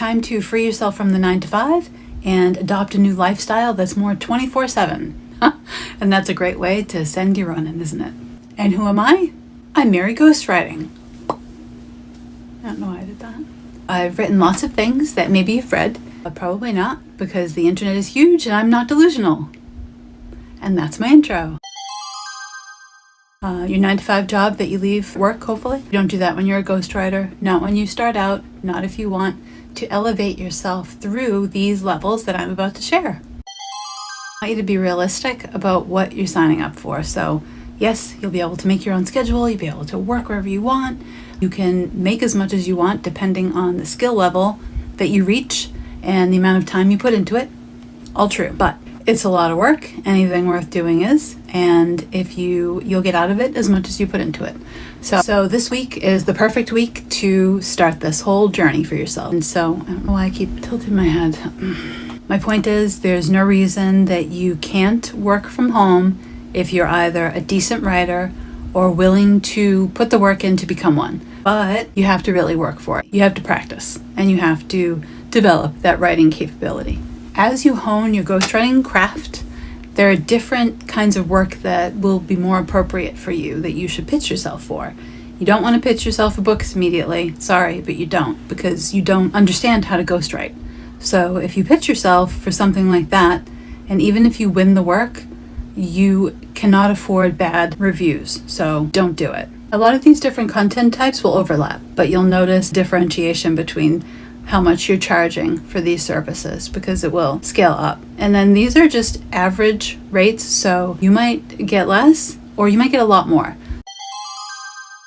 time to free yourself from the 9 to 5 and adopt a new lifestyle that's more 24/7. And that's a great way to send you running, isn't it? And who am I? I'm Mary Ghostwriting. I don't know why I did that. I've written lots of things that maybe you've read, but probably not, because the internet is huge and I'm not delusional. And that's my intro. Your 9 to 5 job that you leave work, hopefully. You don't do that when you're a ghostwriter, not when you start out, not if you want to elevate yourself through these levels that I'm about to share. I want you to be realistic about what you're signing up for. So yes, you'll be able to make your own schedule, you'll be able to work wherever you want, you can make as much as you want depending on the skill level that you reach and the amount of time you put into it. All true, but it's a lot of work. Anything worth doing is, and if you'll get out of it as much as you put into it. So this week is the perfect week to start this whole journey for yourself. And so I don't know why I keep tilting my head. My point is, there's no reason that you can't work from home if you're either a decent writer or willing to put the work in to become one. But you have to really work for it. You have to practice and you have to develop that writing capability. As you hone your ghostwriting craft, there are different kinds of work that will be more appropriate for you that you should pitch yourself for. You don't want to pitch yourself for books immediately. Sorry, but you don't, because you don't understand how to ghostwrite. So if you pitch yourself for something like that, and even if you win the work, you cannot afford bad reviews. So don't do it. A lot of these different content types will overlap, but you'll notice differentiation between how much you're charging for these services because it will scale up. And then these are just average rates, so you might get less or you might get a lot more.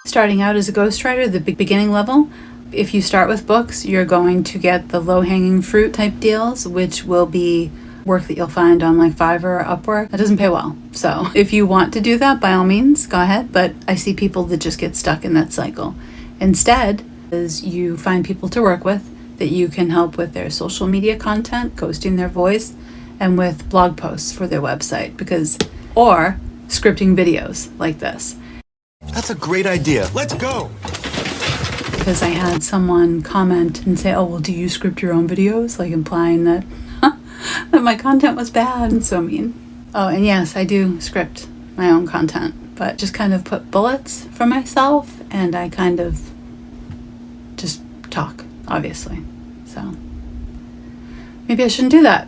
Starting out as a ghostwriter, the beginning level, if you start with books, you're going to get the low-hanging fruit type deals, which will be work that you'll find on like Fiverr or Upwork. That doesn't pay well. So if you want to do that, by all means, go ahead. But I see people that just get stuck in that cycle. Instead, is you find people to work with that you can help with their social media content, ghosting their voice, and with blog posts for their website, or scripting videos like this. That's a great idea. Let's go. Because I had someone comment and say, oh, well, do you script your own videos? Like implying that, that my content was bad and so mean. Oh, and yes, I do script my own content, but just kind of put bullets for myself and I kind of just talk, obviously. So maybe I shouldn't do that.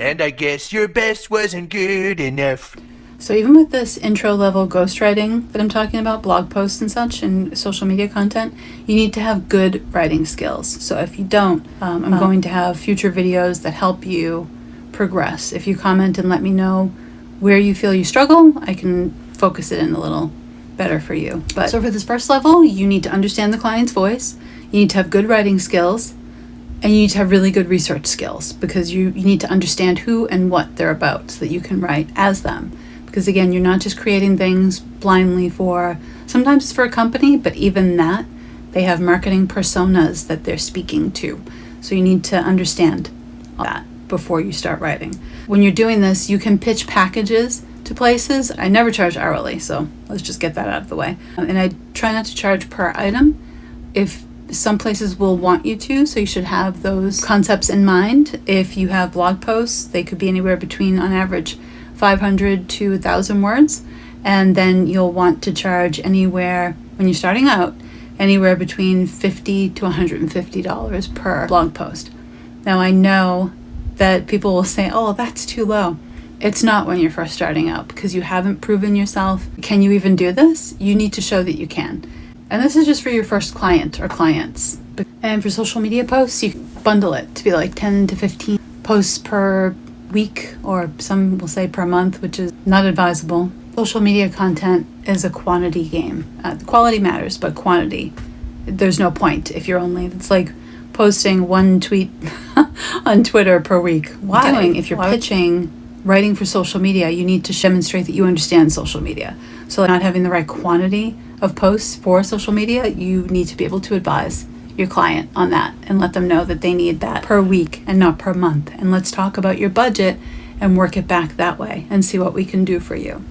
And I guess your best wasn't good enough. So even with this intro level ghostwriting that I'm talking about, blog posts and such and social media content, you need to have good writing skills. So if you don't, I'm going to have future videos that help you progress. If you comment and let me know where you feel you struggle, I can focus it in a little better for you. But so for this first level, you need to understand the client's voice, you need to have good writing skills, and you need to have really good research skills because you need to understand who and what they're about so that you can write as them. Because again, you're not just creating things blindly sometimes it's for a company, but even that, they have marketing personas that they're speaking to. So you need to understand all that before you start writing. When you're doing this, you can pitch packages to places. I never charge hourly, so let's just get that out of the way. And I try not to charge per item. If some places will want you to, so you should have those concepts in mind. If you have blog posts, they could be anywhere between, on average, 500 to 1,000 words. And then you'll want to charge anywhere, when you're starting out, anywhere between $50 to $150 per blog post. Now I know that people will say, oh, that's too low. It's not when you're first starting out because you haven't proven yourself. Can you even do this? You need to show that you can. And this is just for your first client or clients. And for social media posts, you can bundle it to be like 10 to 15 posts per week, or some will say per month, which is not advisable. Social media content is a quantity game. Quality matters, but quantity, there's no point if you're it's like posting one tweet on Twitter per week. Why? If you're pitching writing for social media, you need to demonstrate that you understand social media. So not having the right quantity of posts for social media, you need to be able to advise your client on that and let them know that they need that per week and not per month. And let's talk about your budget and work it back that way and see what we can do for you.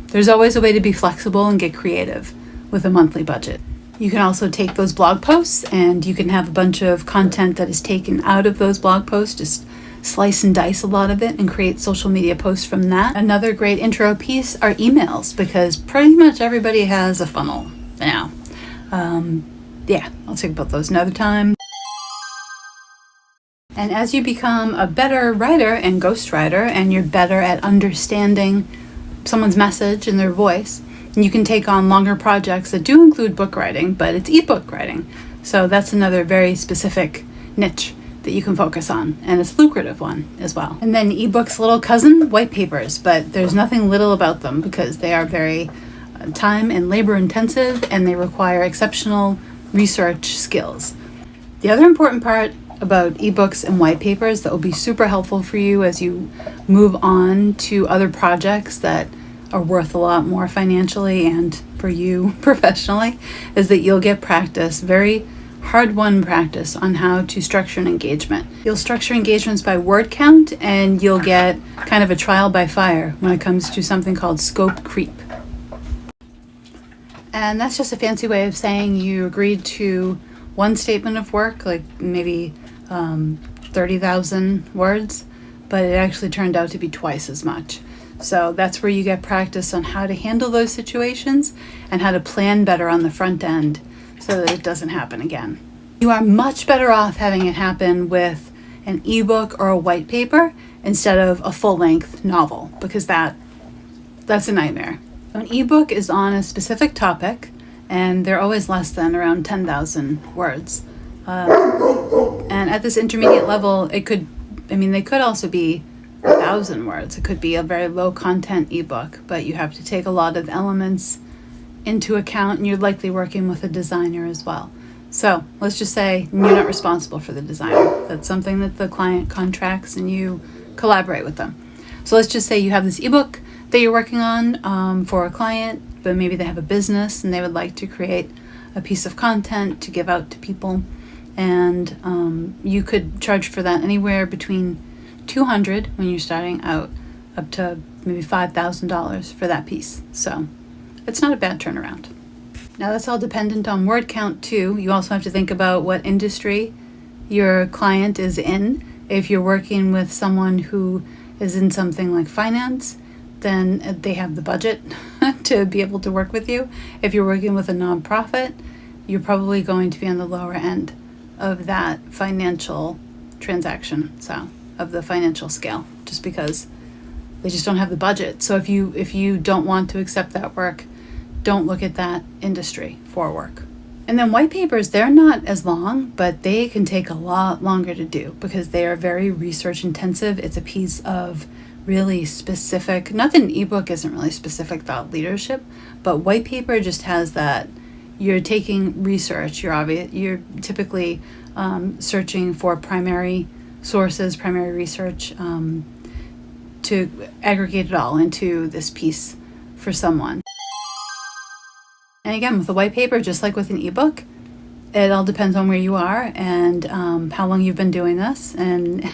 There's always a way to be flexible and get creative with a monthly budget. You can also take those blog posts and you can have a bunch of content that is taken out of those blog posts, just slice and dice a lot of it and create social media posts from that. Another great intro piece are emails, because pretty much everybody has a funnel now. I'll talk about those another time. And as you become a better writer and ghostwriter, and you're better at understanding someone's message and their voice, you can take on longer projects that do include book writing, but it's ebook writing. So that's another very specific niche that you can focus on, and it's a lucrative one as well. And then ebook's little cousin, white papers, but there's nothing little about them because they are very time and labor intensive, and they require exceptional research skills. The other important part about ebooks and white papers that will be super helpful for you as you move on to other projects that are worth a lot more financially and for you professionally is that you'll get practice, very hard-won practice on how to structure an engagement. You'll structure engagements by word count, and you'll get kind of a trial by fire when it comes to something called scope creep. And that's just a fancy way of saying you agreed to one statement of work, like maybe 30,000 words, but it actually turned out to be twice as much. So that's where you get practice on how to handle those situations and how to plan better on the front end so that it doesn't happen again. You are much better off having it happen with an ebook or a white paper instead of a full-length novel, because that's a nightmare. An ebook is on a specific topic, and they're always less than around 10,000 words. And at this intermediate level, they could also be 1,000 words. It could be a very low content ebook, but you have to take a lot of elements into account, and you're likely working with a designer as well. So let's just say you're not responsible for the designer. That's something that the client contracts and you collaborate with them. So let's just say you have this ebook that you're working on for a client, but maybe they have a business and they would like to create a piece of content to give out to people. And you could charge for that anywhere between $200 when you're starting out up to maybe $5,000 for that piece. So it's not a bad turnaround. Now that's all dependent on word count too. You also have to think about what industry your client is in. If you're working with someone who is in something like finance, then they have the budget to be able to work with you. If you're working with a nonprofit, you're probably going to be on the lower end of that financial transaction, so of the financial scale, just because they just don't have the budget. So if you don't want to accept that work, don't look at that industry for work. And then white papers, they're not as long, but they can take a lot longer to do because they are very research intensive. It's a piece of really specific, not that an ebook isn't really specific thought leadership, but white paper just has that. You're taking research, you're typically searching for primary sources, primary research, to aggregate it all into this piece for someone. And again, with a white paper, just like with an ebook, it all depends on where you are and how long you've been doing this. And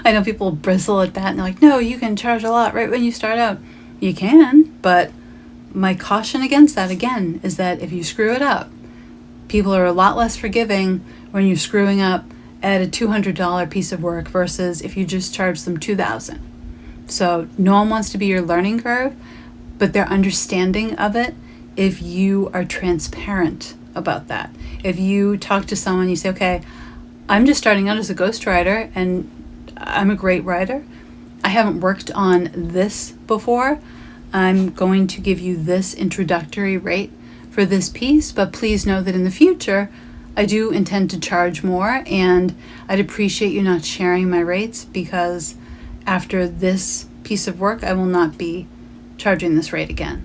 I know people bristle at that and they're like, no, you can charge a lot right when you start out. You can, but my caution against that, again, is that if you screw it up, people are a lot less forgiving when you're screwing up at a $200 piece of work versus if you just charge them $2,000. So no one wants to be your learning curve, but their understanding of it, if you are transparent about that. If you talk to someone, you say, okay, I'm just starting out as a ghostwriter and I'm a great writer. I haven't worked on this before. I'm going to give you this introductory rate for this piece, but please know that in the future, I do intend to charge more, and I'd appreciate you not sharing my rates because after this piece of work, I will not be charging this rate again.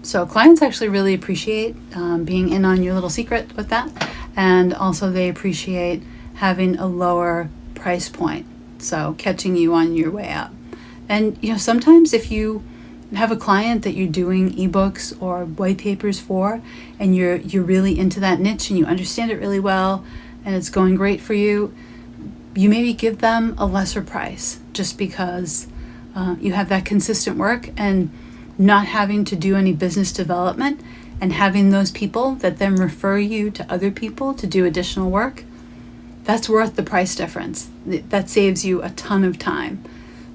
So clients actually really appreciate being in on your little secret with that, and also they appreciate having a lower price point, so catching you on your way up. And sometimes if you have a client that you're doing ebooks or white papers for, and you're really into that niche and you understand it really well, and it's going great for you, you maybe give them a lesser price just because you have that consistent work, and not having to do any business development and having those people that then refer you to other people to do additional work, that's worth the price difference. That saves you a ton of time.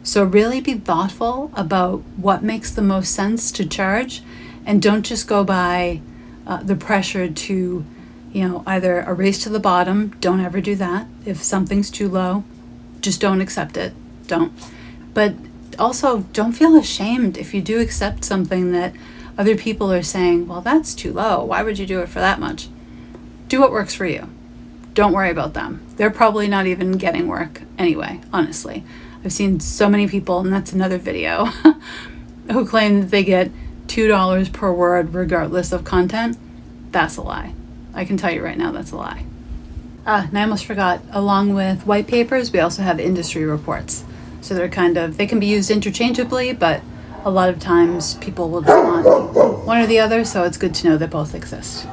So really be thoughtful about what makes the most sense to charge, and don't just go by the pressure to, either a race to the bottom. Don't ever do that. If something's too low, just don't accept it. Don't. But also don't feel ashamed if you do accept something that other people are saying, well, that's too low. Why would you do it for that much? Do what works for you. Don't worry about them. They're probably not even getting work anyway, honestly. I've seen so many people, and that's another video, who claim that they get $2 per word regardless of content. That's a lie. I can tell you right now, that's a lie. And I almost forgot, along with white papers, we also have industry reports. So they can be used interchangeably, but a lot of times people will just want one or the other, so it's good to know that both exist.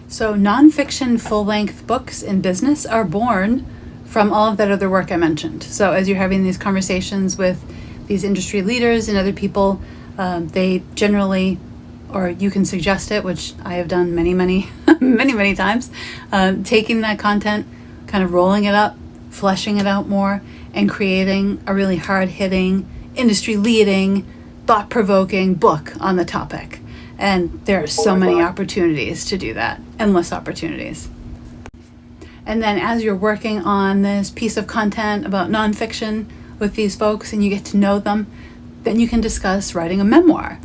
So nonfiction full-length books in business are born from all of that other work I mentioned. So as you're having these conversations with these industry leaders and other people, they generally, or you can suggest it, which I have done many, many, many times, taking that content, kind of rolling it up, fleshing it out more, and creating a really hard-hitting, industry-leading, thought-provoking book on the topic. And there are so many opportunities to do that, endless opportunities. And then as you're working on this piece of content about nonfiction with these folks and you get to know them, then you can discuss writing a memoir.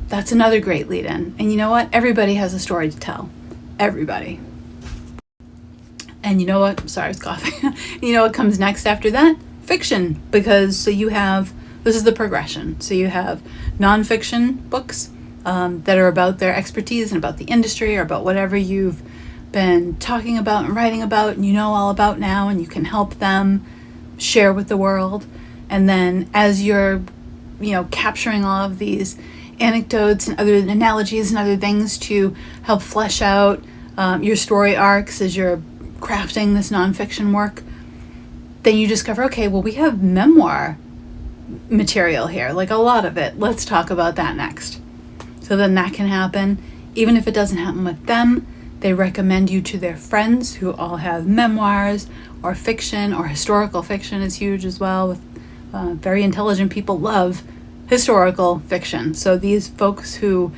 That's another great lead-in. And you know what? Everybody has a story to tell. Everybody. And you know what? Sorry, I was coughing. You know what comes next after that? Fiction. Because this is the progression. So you have nonfiction books that are about their expertise and about the industry or about whatever you've been talking about and writing about and you know all about now, and you can help them share with the world. And then as you're capturing all of these anecdotes and other analogies and other things to help flesh out your story arcs as you're crafting this nonfiction work, then you discover, okay, well, we have memoir material here, like a lot of it. Let's talk about that next. So then that can happen. Even if it doesn't happen with them, they recommend you to their friends who all have memoirs or fiction, or historical fiction is huge as well. With very intelligent people love historical fiction. So these folks who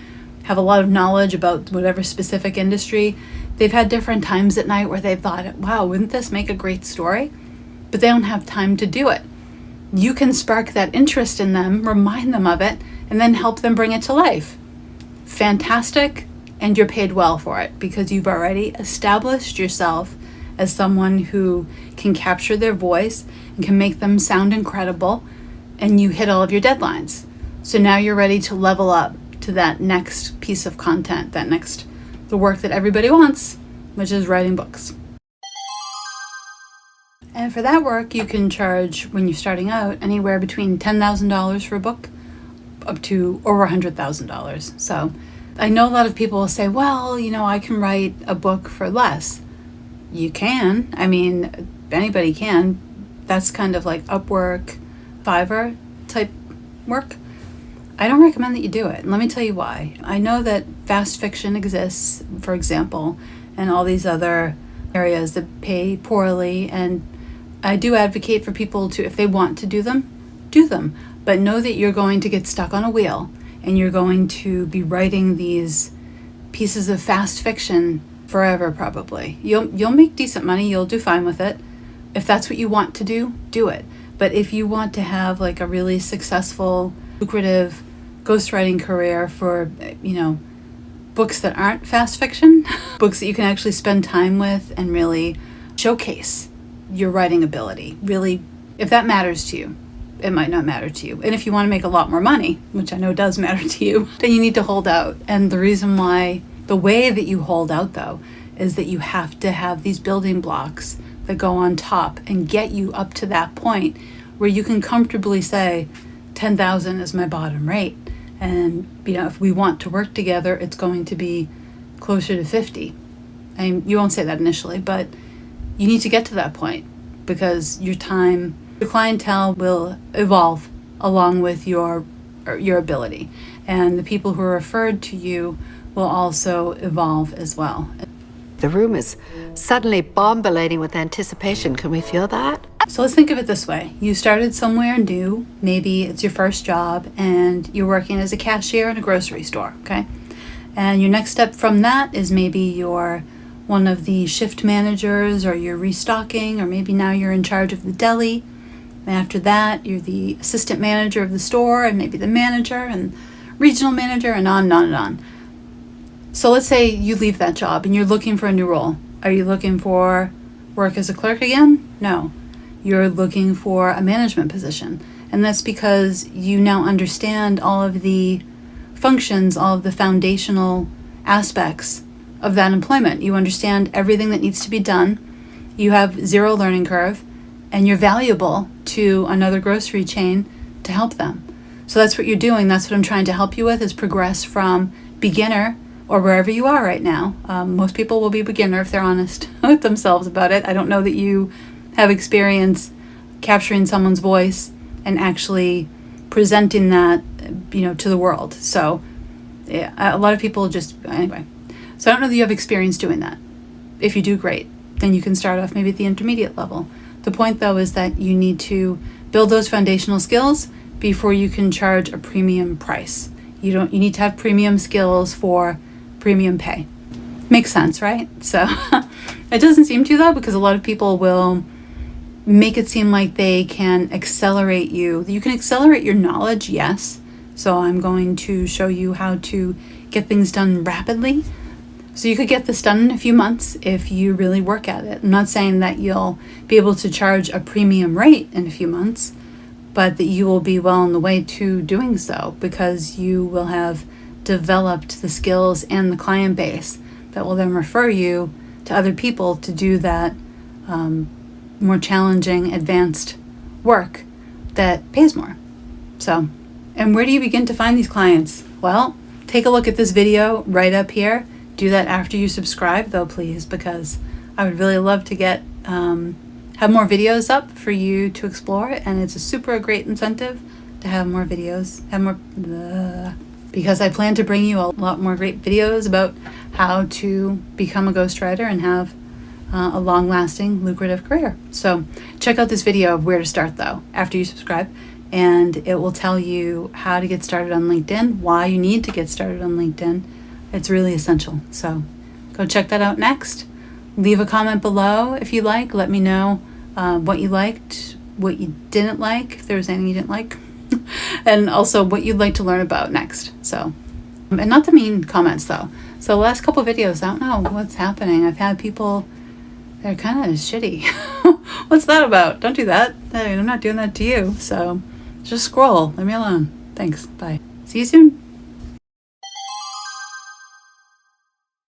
have a lot of knowledge about whatever specific industry, they've had different times at night where they've thought, wow, wouldn't this make a great story? But they don't have time to do it. You can spark that interest in them, remind them of it, and then help them bring it to life. Fantastic. And you're paid well for it because you've already established yourself as someone who can capture their voice and can make them sound incredible, and you hit all of your deadlines. So now you're ready to level up to that next piece of content, the work that everybody wants, which is writing books. And for that work, you can charge, when you're starting out, anywhere between $10,000 for a book up to over $100,000. So I know a lot of people will say, well, I can write a book for less. You can. I mean, anybody can. That's kind of like Upwork, Fiverr type work. I don't recommend that you do it. And let me tell you why. I know that fast fiction exists, for example, and all these other areas that pay poorly. And I do advocate for people to, if they want to do them, do them. But know that you're going to get stuck on a wheel. And you're going to be writing these pieces of fast fiction forever, probably. You'll make decent money. You'll do fine with it. If that's what you want to do, do it. But if you want to have like a really successful, lucrative ghostwriting career for, books that aren't fast fiction, books that you can actually spend time with and really showcase your writing ability, really, if that matters to you. It might not matter to you. And if you want to make a lot more money, which I know does matter to you, then you need to hold out. And the way that you hold out though, is that you have to have these building blocks that go on top and get you up to that point where you can comfortably say, 10,000 is my bottom rate. And, if we want to work together, it's going to be closer to 50. And you won't say that initially, but you need to get to that point because your clientele will evolve along with your ability. and the people who are referred to you will also evolve as well. The room is suddenly bombulating with anticipation. Can we feel that? So let's think of it this way. You started somewhere new, maybe it's your first job, and you're working as a cashier in a grocery store, okay? And your next step from that is maybe you're one of the shift managers, or you're restocking, or maybe now you're in charge of the deli. And after that, you're the assistant manager of the store, and maybe the manager and regional manager, and on and on and on. So let's say you leave that job and you're looking for a new role. Are you looking for work as a clerk again? No. You're looking for a management position. And that's because you now understand all of the functions, all of the foundational aspects of that employment. You understand everything that needs to be done. You have zero learning curve, and you're valuable to another grocery chain to help them. So that's what you're doing. That's what I'm trying to help you with, is progress from beginner, or wherever you are right now. Most people will be beginner if they're honest with themselves about it. I don't know that you have experience capturing someone's voice and actually presenting that, to the world. So yeah, a lot of people anyway. So I don't know that you have experience doing that. If you do, great. Then you can start off maybe at the intermediate level. The point, though, is that you need to build those foundational skills before you can charge a premium price. You need to have premium skills for premium pay. Makes sense, right? So it doesn't seem to, though, because a lot of people will make it seem like they can accelerate you. You can accelerate your knowledge, yes. So I'm going to show you how to get things done rapidly. So you could get this done in a few months if you really work at it. I'm not saying that you'll be able to charge a premium rate in a few months, but that you will be well on the way to doing so, because you will have developed the skills and the client base that will then refer you to other people to do that more challenging, advanced work that pays more. So, and where do you begin to find these clients? Well, take a look at this video right up here. Do that after you subscribe, though, please, because I would really love to get have more videos up for you to explore, and it's a super great incentive to have more videos, because I plan to bring you a lot more great videos about how to become a ghostwriter and have a long-lasting, lucrative career. So check out this video of where to start, though, after you subscribe, and it will tell you how to get started on LinkedIn, why you need to get started on LinkedIn. It's really essential. So go check that out next. Leave a comment below if you like. Let me know what you liked, what you didn't like, if there was anything you didn't like, and also what you'd like to learn about next. So, and not the mean comments, though. So the last couple videos, I don't know what's happening. I've had people, they're kind of shitty. What's that about? Don't do that. I'm not doing that to you. So just scroll. Leave me alone. Thanks. Bye. See you soon.